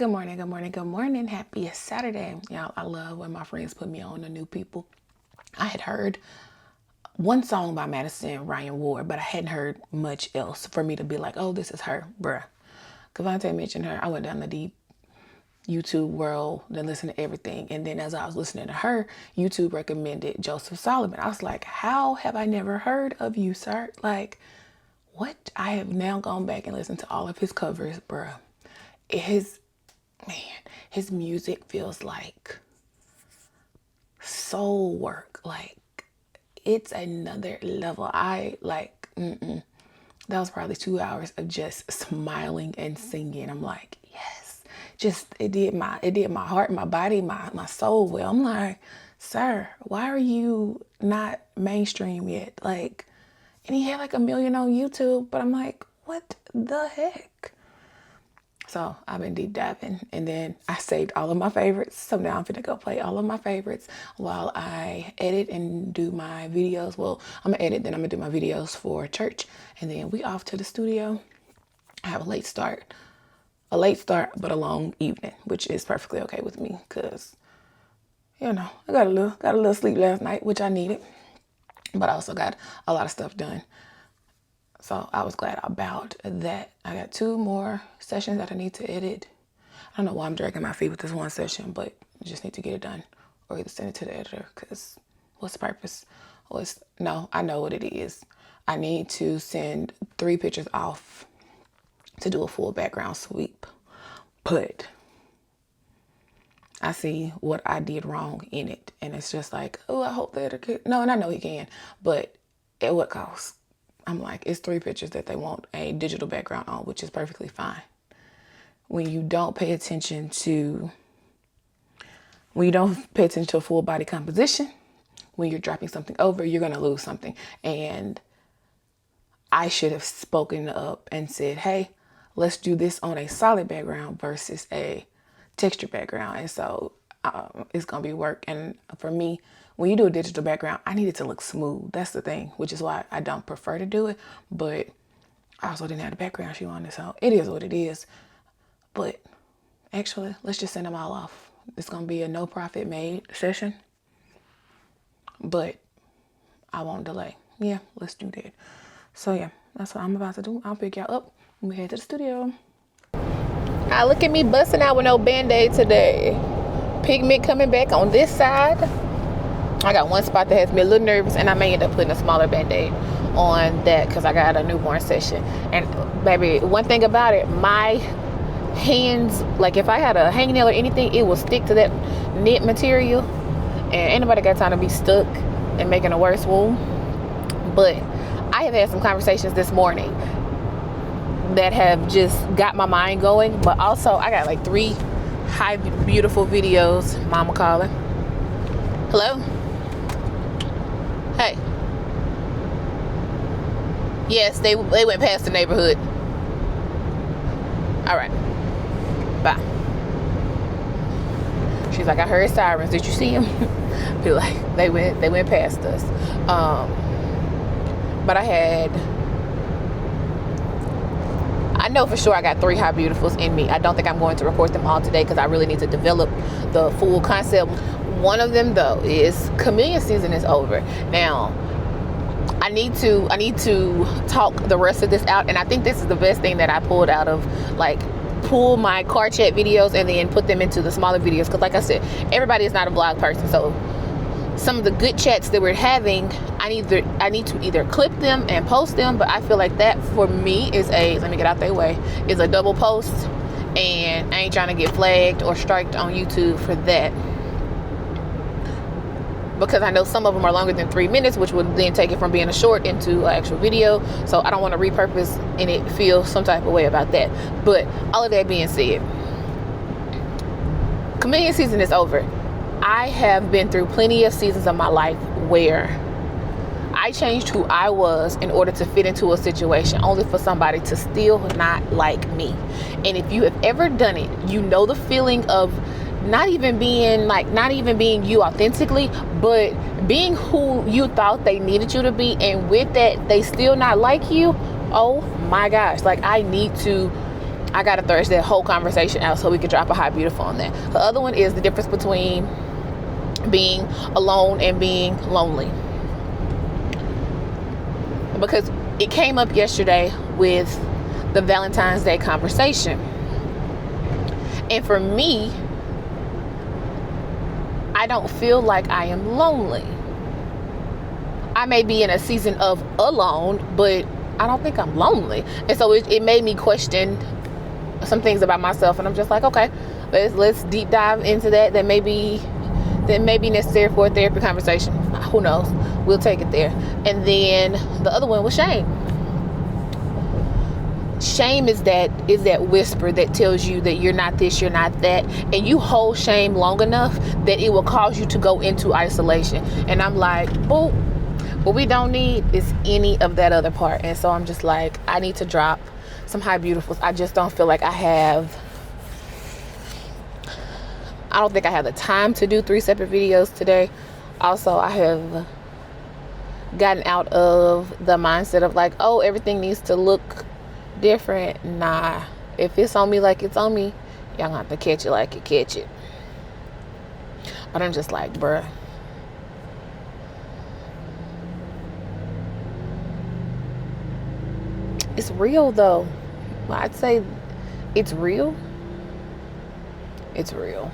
Good morning, good morning, good morning. Happy Saturday. Y'all, I love when my friends put me on to new people. I had heard one song by Madison Ryan Ward, but I hadn't heard much else for me to be like, oh, this is her, bruh. Cavante mentioned her. I went down the deep YouTube world, then listened to everything. And then as I was listening to her, YouTube recommended Joseph Solomon. I was like, how have I never heard of you, sir? Like, what? I have now gone back and listened to all of his covers, bruh. His music feels like soul work. Like, it's another level. That was probably 2 hours of just smiling and singing. I'm like, yes. It did my heart, my body, my soul well. I'm like, sir, why are you not mainstream yet? Like, and he had like 1 million on YouTube, but I'm like, what the heck? So I've been deep diving, and then I saved all of my favorites. So now I'm finna go play all of my favorites while I edit and do my videos. Well, I'm gonna edit, then I'm gonna do my videos for church, and then we off to the studio. I have a late start, but a long evening, which is perfectly okay with me, cause I got a little sleep last night, which I needed, but I also got a lot of stuff done. So I was glad about that. I got 2 more sessions that I need to edit. I don't know why I'm dragging my feet with this one session, but I just need to get it done or either send it to the editor, because what's the purpose? I know what it is. I need to send 3 pictures off to do a full background sweep, but I see what I did wrong in it. And it's just like, oh, I hope the editor could. No, and I know he can, but at what cost? I'm like, it's 3 pictures that they want a digital background on, which is perfectly fine. When you don't pay attention to a full body composition, when you're dropping something over, you're going to lose something. And I should have spoken up and said, hey, let's do this on a solid background versus a texture background. And so it's going to be work. And for me, when you do a digital background, I need it to look smooth. That's the thing, which is why I don't prefer to do it. But I also didn't have the background shoe on this, so it is what it is. But actually, let's just send them all off. It's going to be a no profit made session, but I won't delay. Yeah, let's do that. So yeah, that's what I'm about to do. I'll pick y'all up when we head to the studio. Now look at me busting out with no Band-Aid today. Pigment coming back on this side. I got one spot that has me a little nervous, and I may end up putting a smaller Band-Aid on that because I got a newborn session. And baby, one thing about it, my hands, like if I had a hangnail or anything, it will stick to that knit material, and ain't nobody got time to be stuck and making a worse wound. But I have had some conversations this morning that have just got my mind going, but also I got like 3 high beautiful videos. Mama calling. Hello? Hey. Yes, they went past the neighborhood. All right. Bye. She's like, I heard sirens. Did you see them? Be like, they went past us. But I know for sure I got 3 high beautifuls in me. I don't think I'm going to record them all today because I really need to develop the full concept. One of them though is chameleon season is over. Now, I need to talk the rest of this out, and I think this is the best thing that I pulled out of, like, pull my car chat videos and then put them into the smaller videos, because like I said, everybody is not a vlog person. So some of the good chats that we're having, I need to either clip them and post them, but I feel like that for me is let me get out their way, is a double post, and I ain't trying to get flagged or striked on YouTube for that, because I know some of them are longer than 3 minutes, which would then take it from being a short into an actual video. So I don't want to repurpose and it feel some type of way about that. But all of that being said, chameleon season is over. I have been through plenty of seasons of my life where I changed who I was in order to fit into a situation, only for somebody to still not like me. And if you have ever done it, you know the feeling of not even being you authentically, but being who you thought they needed you to be, and with that they still not like you. Oh my gosh, like I need to I gotta thrash that whole conversation out so we can drop a hot beautiful on that. The other one is the difference between being alone and being lonely, because it came up yesterday with the Valentine's Day conversation. And for me, I don't feel like I am lonely. I may be in a season of alone, but I don't think I'm lonely. And so it made me question some things about myself, and I'm just like, okay, let's deep dive into that. That may be necessary for a therapy conversation. Who knows? We'll take it there. And then the other one was shame. Shame is that whisper that tells you that you're not this, you're not that, and you hold shame long enough that it will cause you to go into isolation. And I'm like, boop, what we don't need is any of that other part. And so I'm just like, I need to drop some high beautifuls. I just don't feel like I don't think I have the time to do 3 separate videos today. Also, I have gotten out of the mindset of like, oh, everything needs to look different. Nah, if it's on me like it's on me, y'all gonna have to catch it like you catch it. But I'm just like, bruh, it's real though. I'd say it's real. It's real.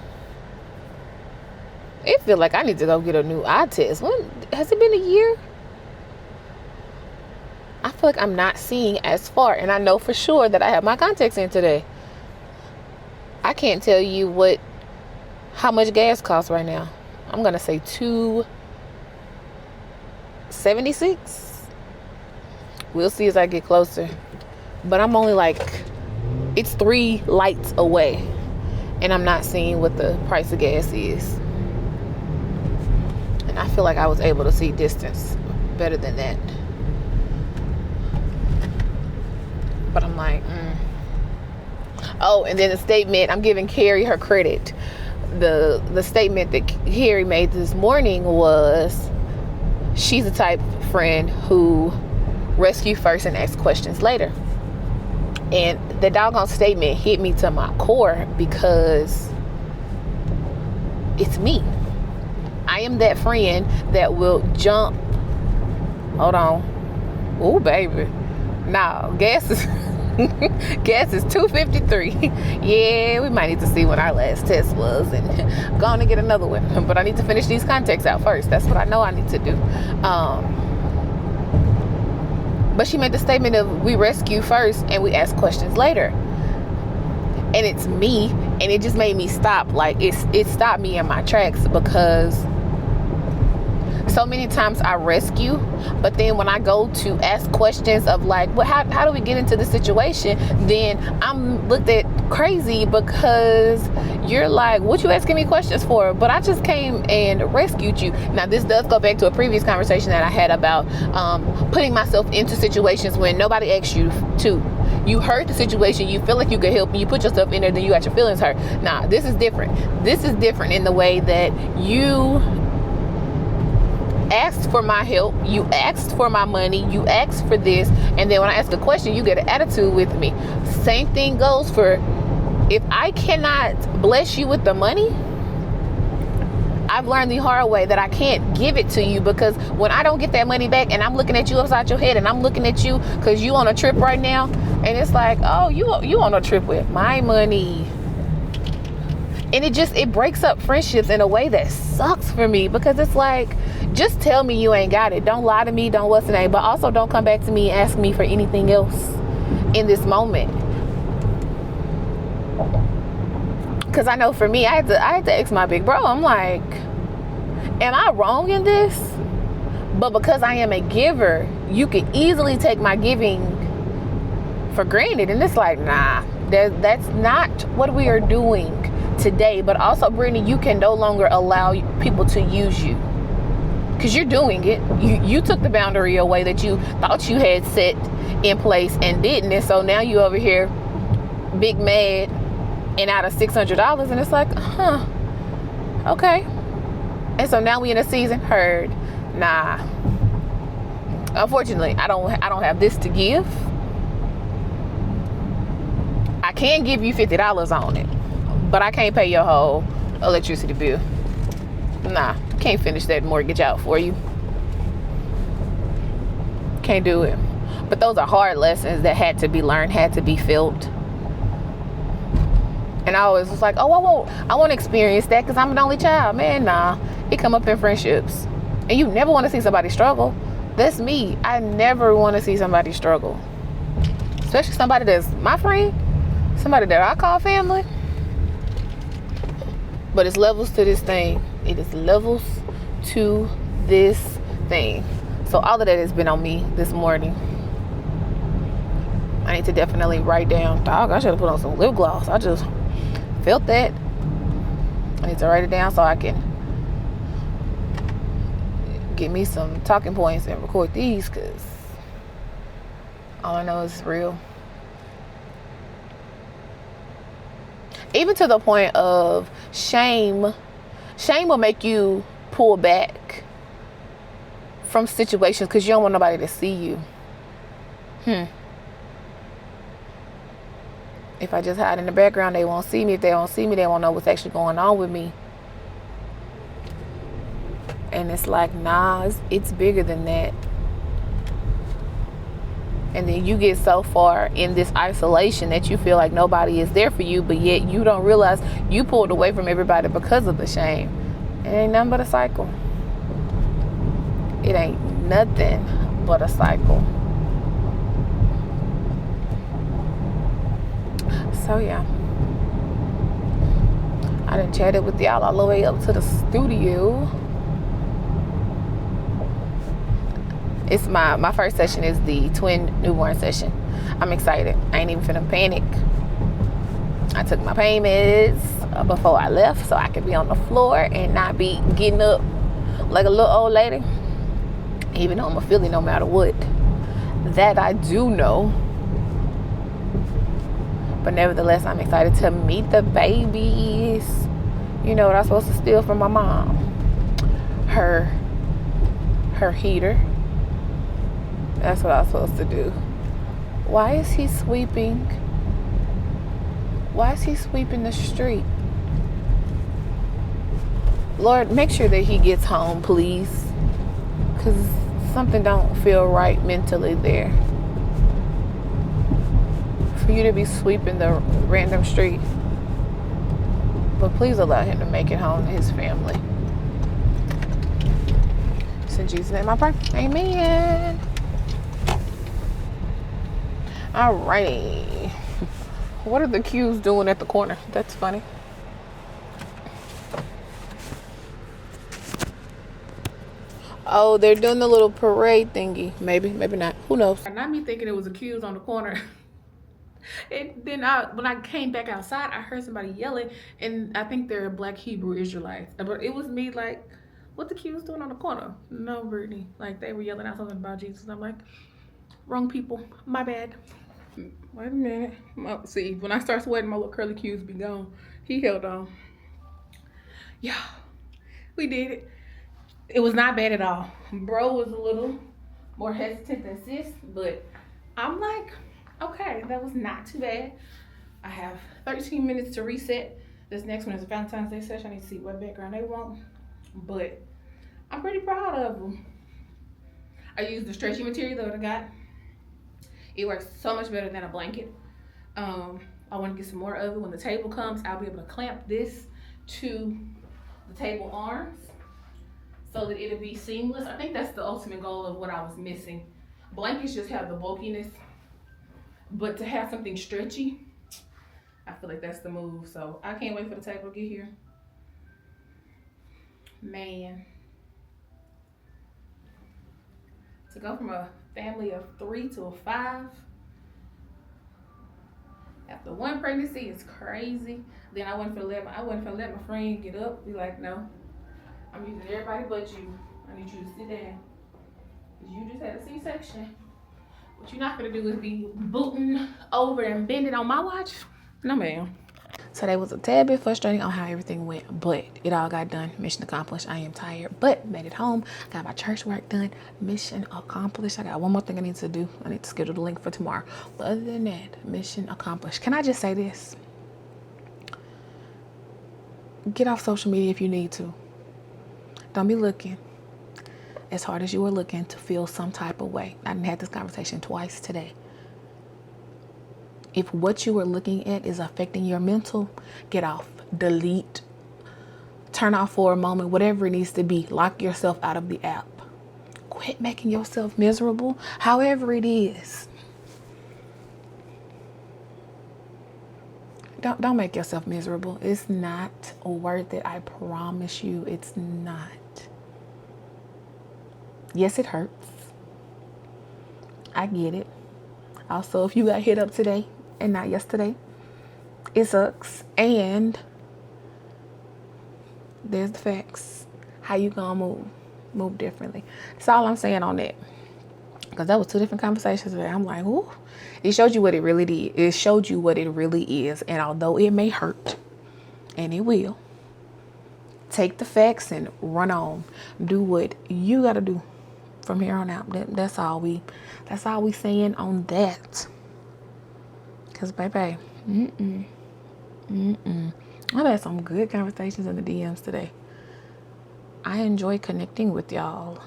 It feel like I need to go get a new eye test. When has it been a year? I feel like I'm not seeing as far, and I know for sure that I have my contacts in today. I can't tell you how much gas costs right now. I'm gonna say $2.76. We'll see as I get closer. But I'm only like, it's 3 lights away, and I'm not seeing what the price of gas is. And I feel like I was able to see distance better than that. But I'm like, Oh, and then the statement, I'm giving Carrie her credit. The statement that Carrie made this morning was, she's the type of friend who rescue first and ask questions later. And the doggone statement hit me to my core, because it's me. I am that friend that will jump. Hold on. Oh, baby. No, gas is $2.53. Yeah, we might need to see what our last test was and go on and get another one. But I need to finish these contacts out first. That's what I know I need to do. But she made the statement of, we rescue first and we ask questions later. And it's me, and it just made me stop. Like, it stopped me in my tracks, because so many times I rescue, but then when I go to ask questions of like, well, how do we get into this situation, then I'm looked at crazy, because you're like, what you asking me questions for? But I just came and rescued you. Now, this does go back to a previous conversation that I had about putting myself into situations when nobody asked you to. You heard the situation, you feel like you could help, and you put yourself in there, then you got your feelings hurt. Now, this is different. This is different in the way that you asked for my help, you asked for my money, you asked for this, and then when I ask a question, you get an attitude with me. Same thing goes for, if I cannot bless you with the money, I've learned the hard way that I can't give it to you, because when I don't get that money back and I'm looking at you upside your head, and I'm looking at you because you on a trip right now, and it's like, oh, you on a trip with my money. And it breaks up friendships in a way that sucks for me, because it's like, just tell me you ain't got it. Don't lie to me. Don't what's the name. But also don't come back to me and ask me for anything else in this moment. Because I know for me, I had to ask my big bro. I'm like, am I wrong in this? But because I am a giver, you can easily take my giving for granted. And it's like, nah, that's not what we are doing today. But also, Brittany, you can no longer allow people to use you, because you're doing it. You took the boundary away that you thought you had set in place and didn't. And so now you over here big mad and out of $600, and it's like, okay. And so now we in a season, heard, nah, unfortunately I don't have this to give. I can give you $50 on it, but I can't pay your whole electricity bill. Nah, can't finish that mortgage out for you. Can't do it. But those are hard lessons that had to be learned, had to be felt. And I always was like, oh, I won't experience that because I'm an only child. Man, nah. It come up in friendships. And you never want to see somebody struggle. That's me. I never want to see somebody struggle. Especially somebody that's my friend. Somebody that I call family. But it's levels to this thing. It is levels to this thing. So all of that has been on me this morning. I need to definitely write down. Dog, I should have put on some lip gloss. I just felt that. I need to write it down so I can get me some talking points and record these, because all I know is real. Even to the point of shame. Shame will make you pull back from situations because you don't want nobody to see you. If I just hide in the background, they won't see me. If they don't see me, they won't know what's actually going on with me. And it's like, nah, it's bigger than that. And then you get so far in this isolation that you feel like nobody is there for you, but yet you don't realize you pulled away from everybody because of the shame. It ain't nothing but a cycle. It ain't nothing but a cycle. So yeah, I done chatted with y'all all the way up to the studio. It's my first session is the twin newborn session. I'm excited. I ain't even finna panic. I took my pain meds before I left so I could be on the floor and not be getting up like a little old lady. Even though I'm a Philly no matter what. That I do know. But nevertheless, I'm excited to meet the babies. You know what I'm supposed to steal from my mom? Her heater. That's what I'm supposed to do. Why is he sweeping? Why is he sweeping the street? Lord, make sure that he gets home, please. Because something don't feel right mentally there. For you to be sweeping the random street. But please allow him to make it home to his family. It's in Jesus' name I pray. Amen. Alrighty. What are the cues doing at the corner? That's funny. Oh, they're doing the little parade thingy. Maybe, maybe not. Who knows? Not me thinking it was the cues on the corner. Then when I came back outside, I heard somebody yelling, and I think they're Black Hebrew Israelites. But it was me like, what the cues doing on the corner? No, Brittany. Like, they were yelling out something about Jesus. And I'm like, wrong people. My bad. Wait a minute. See, when I start sweating, my little curly cues be gone. He held on. Yeah, we did it. It was not bad at all. Bro was a little more hesitant than sis, but I'm like, okay, that was not too bad. I have 13 minutes to reset. This next one is a Valentine's Day session. I need to see what background they want, but I'm pretty proud of them. I used the stretchy material that I got. It works so much better than a blanket. I want to get some more of it. When the table comes, I'll be able to clamp this to the table arms so that it'll be seamless. I think that's the ultimate goal of what I was missing. Blankets just have the bulkiness, but to have something stretchy, I feel like that's the move. So I can't wait for the table to get here. Man. To go from a family of 3 to a 5 after one pregnancy is crazy. Then I wouldn't feel let my friend get up. Be like, no, I'm using everybody but you. I need you to sit down. Cause you just had a C-section. What you're not gonna do is be booting over and bending on my watch. No, ma'am. Today was a tad bit frustrating on how everything went, but it all got done. Mission accomplished. I am tired, but made it home. Got my church work done. Mission accomplished. I got one more thing I need to do. I need to schedule the link for tomorrow. But other than that, mission accomplished. Can I just say this? Get off social media if you need to. Don't be looking as hard as you were looking to feel some type of way. I done had this conversation twice today. If what you are looking at is affecting your mental, get off, delete, turn off for a moment, whatever it needs to be. Lock yourself out of the app. Quit making yourself miserable, however it is. Don't make yourself miserable. It's not worth it. I promise you, it's not. Yes, it hurts. I get it. Also, if you got hit up today and not yesterday, it sucks. And there's the facts. How you gonna move differently. That's all I'm saying on that. Because that was two different conversations today. I'm like, ooh, it showed you what it really did. It showed you what it really is. And although it may hurt, and it will, take the facts and run on. Do what you gotta do from here on out. That's all we saying on that. Cause baby, I've had some good conversations in the DMs today. I enjoy connecting with y'all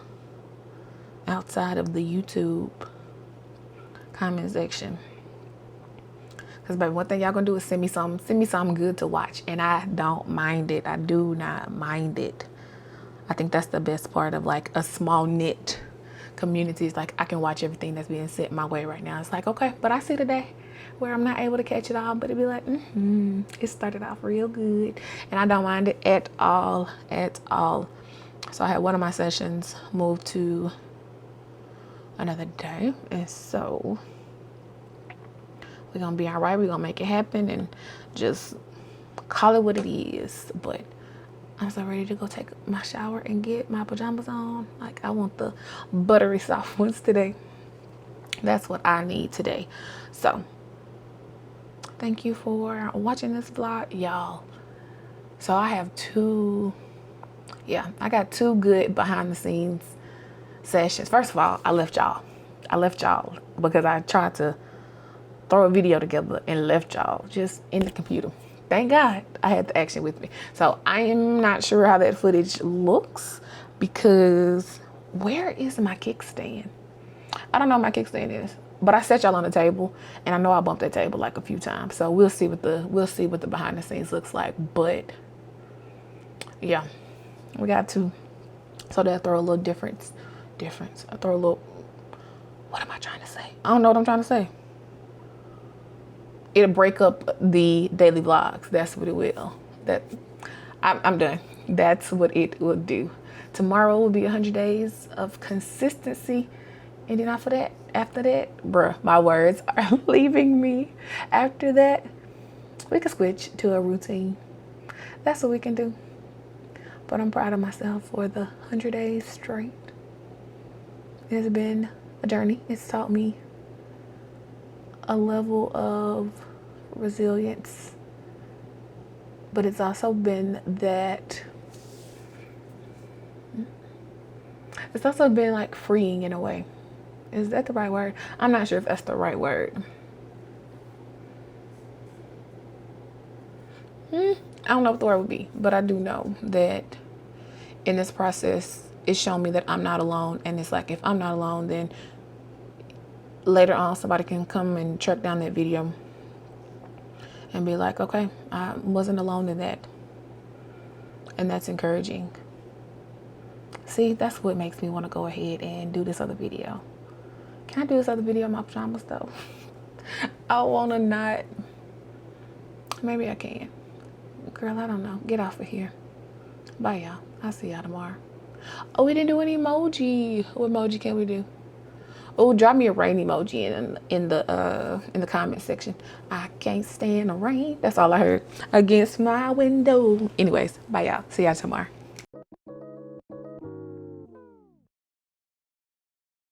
outside of the YouTube comment section. Cause baby, one thing y'all gonna do is send me something good to watch, and I don't mind it. I do not mind it. I think that's the best part of like a small knit community. Is like I can watch everything that's being sent my way right now. It's like, okay, but I see the day where I'm not able to catch it all, but it'd be like, it started off real good, and I don't mind it at all. So I had one of my sessions moved to another day, and so we're gonna be all right. We're gonna make it happen and just call it what it is. But I'm so ready to go take my shower and get my pajamas on. Like, I want the buttery soft ones today. That's what I need today. So thank you for watching this vlog, y'all. So I have I got two good behind the scenes sessions. First of all, I left y'all because I tried to throw a video together and left y'all just in the computer. Thank God I had the action with me. So I am not sure how that footage looks, because where is my kickstand? I don't know what my kickstand is, but I set y'all on the table, and I know I bumped that table like a few times. So we'll see what the behind the scenes looks like. But yeah, we got two. So they'll throw a little difference. I throw a little, what am I trying to say? I don't know what I'm trying to say. It'll break up the daily vlogs. That's what it will. I'm done. That's what it will do. Tomorrow will be 100 days of consistency. And then after that, bruh, my words are leaving me. After that, we can switch to a routine. That's what we can do. But I'm proud of myself for the 100 days straight. It has been a journey. It's taught me a level of resilience, but it's also been like freeing in a way. Is that the right word? I'm not sure if that's the right word. I don't know what the word would be, but I do know that in this process, it's shown me that I'm not alone. And it's like, if I'm not alone, then later on somebody can come and track down that video and be like, okay, I wasn't alone in that. And that's encouraging. See, that's what makes me want to go ahead and do this other video. Can I do this other video in my pajamas though? I want to not. Maybe I can. Girl, I don't know. Get off of here. Bye, y'all. I'll see y'all tomorrow. Oh, we didn't do any emoji. What emoji can we do? Oh, drop me a rain emoji in the comment section. I can't stand the rain. That's all I heard. Against my window. Anyways, bye y'all. See y'all tomorrow.